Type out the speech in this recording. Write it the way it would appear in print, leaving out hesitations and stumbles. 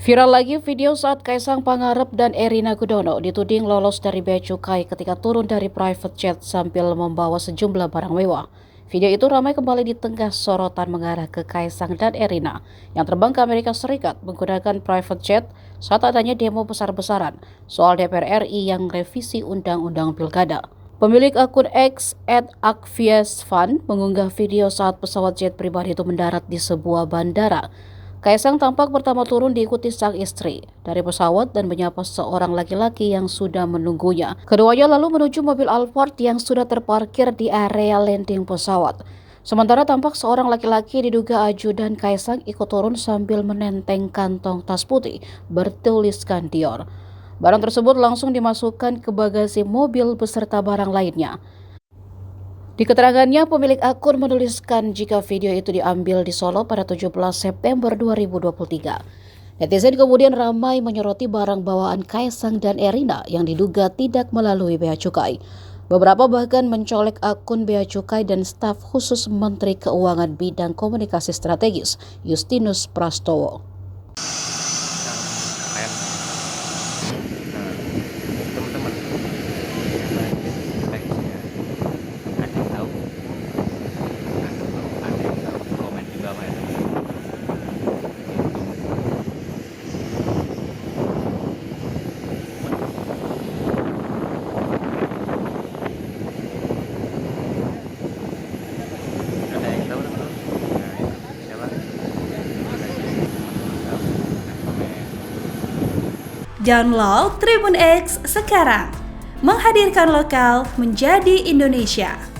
Viral lagi video saat Kaisang Pangarep dan Erina Gudono dituding lolos dari bea cukai ketika turun dari private jet sambil membawa sejumlah barang mewah. Video itu ramai kembali di tengah sorotan mengarah ke Kaisang dan Erina yang terbang ke Amerika Serikat menggunakan private jet saat adanya demo besar-besaran soal DPR RI yang revisi Undang-Undang Pilkada. Pemilik akun X @akviesfan mengunggah video saat pesawat jet pribadi itu mendarat di sebuah bandara. Kaisang tampak pertama turun diikuti sang istri dari pesawat dan menyapa seorang laki-laki yang sudah menunggunya. Keduanya lalu menuju mobil Alphard yang sudah terparkir di area landing pesawat. Sementara tampak seorang laki-laki diduga ajudan Kaisang ikut turun sambil menenteng kantong tas putih bertuliskan Dior. Barang tersebut langsung dimasukkan ke bagasi mobil beserta barang lainnya. Di keterangannya, pemilik akun menuliskan jika video itu diambil di Solo pada 17 September 2023. Netizen kemudian ramai menyoroti barang bawaan Kaisang dan Erina yang diduga tidak melalui bea cukai. Beberapa bahkan mencolek akun bea cukai dan staf khusus Menteri Keuangan bidang komunikasi strategis, Justinus Prastowo. Teman-teman komen di bawah ya. Ada yang tahu teman? Siapa? Download Tribun X sekarang, menghadirkan lokal menjadi Indonesia.